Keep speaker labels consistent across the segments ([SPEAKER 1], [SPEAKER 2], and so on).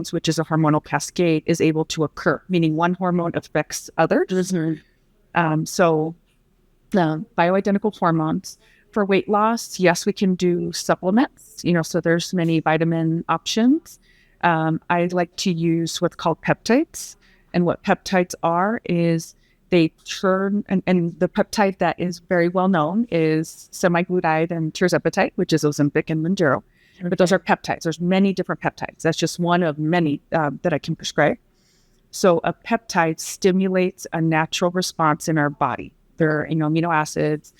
[SPEAKER 1] hormones, which is a hormonal cascade, is able to occur, meaning one hormone affects others. So bioidentical hormones. For weight loss, yes, we can do supplements, so there's many vitamin options. I like to use what's called peptides. And what peptides are is they turn, and the peptide that is very well known is semaglutide and tirzepatide, which is Ozempic and Mounjaro. Okay. But those are peptides. There's many different peptides. That's just one of many that I can prescribe. So a peptide stimulates a natural response in our body. There are amino acids,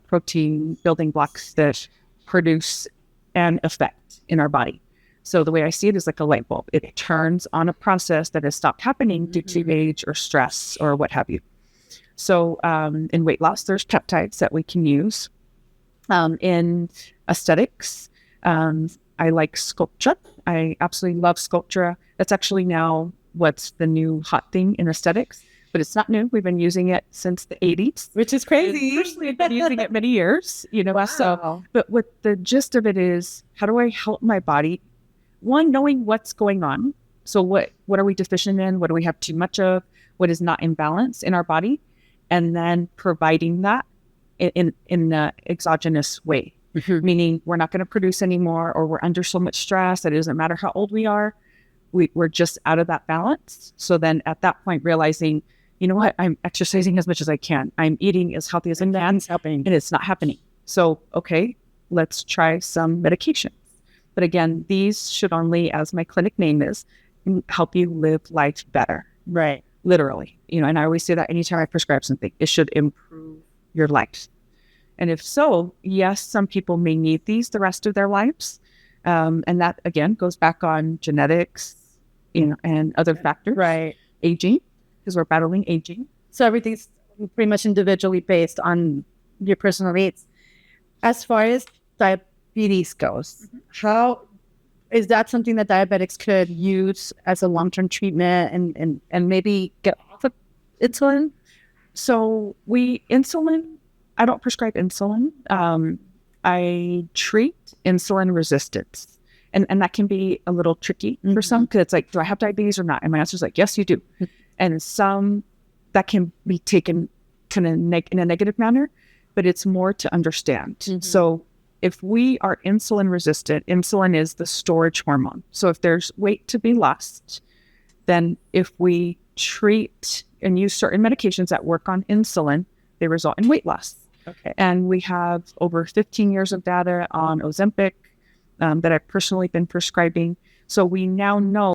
[SPEAKER 1] protein building blocks that produce an effect in our body. So the way I see it is like a light bulb. It turns on a process that has stopped happening due to age or stress or what have you. So in weight loss, there's peptides that we can use. In aesthetics, I like Sculptra. I absolutely love Sculptra. That's actually now what's the new hot thing in aesthetics. But it's not new. We've been using it since the 80s.
[SPEAKER 2] Which is crazy.
[SPEAKER 1] Personally, I've been using it many years,
[SPEAKER 2] Wow.
[SPEAKER 1] So, but what the gist of it is, how do I help my body? One, knowing what's going on. So what are we deficient in? What do we have too much of? What is not in balance in our body? And then providing that in an exogenous way. Mm-hmm. Meaning we're not going to produce anymore, or we're under so much stress that it doesn't matter how old we are. We're just out of that balance. So then at that point, realizing, you know what, I'm exercising as much as I can. I'm eating as healthy as I can, and it's not happening. So, okay, let's try some medication. But again, these should only, as my clinic name is, help you live life better.
[SPEAKER 2] Right.
[SPEAKER 1] Literally. And I always say that anytime I prescribe something, it should improve your life. And if so, yes, some people may need these the rest of their lives. And that, again, goes back on genetics, and other factors.
[SPEAKER 2] Right.
[SPEAKER 1] Aging, because we're battling aging.
[SPEAKER 2] So everything's pretty much individually based on your personal needs. As far as diabetes goes, how is that something that diabetics could use as a long-term treatment and maybe get off of insulin?
[SPEAKER 1] So I don't prescribe insulin. I treat insulin resistance. And that can be a little tricky for some, because it's like, do I have diabetes or not? And my answer is like, yes, you do. Mm-hmm. And some that can be taken kind of in a negative manner, but it's more to understand. Mm-hmm. So if we are insulin resistant, insulin is the storage hormone. So if there's weight to be lost, then if we treat and use certain medications that work on insulin, they result in weight loss. Okay. And we have over 15 years of data on Ozempic that I've personally been prescribing. So we now know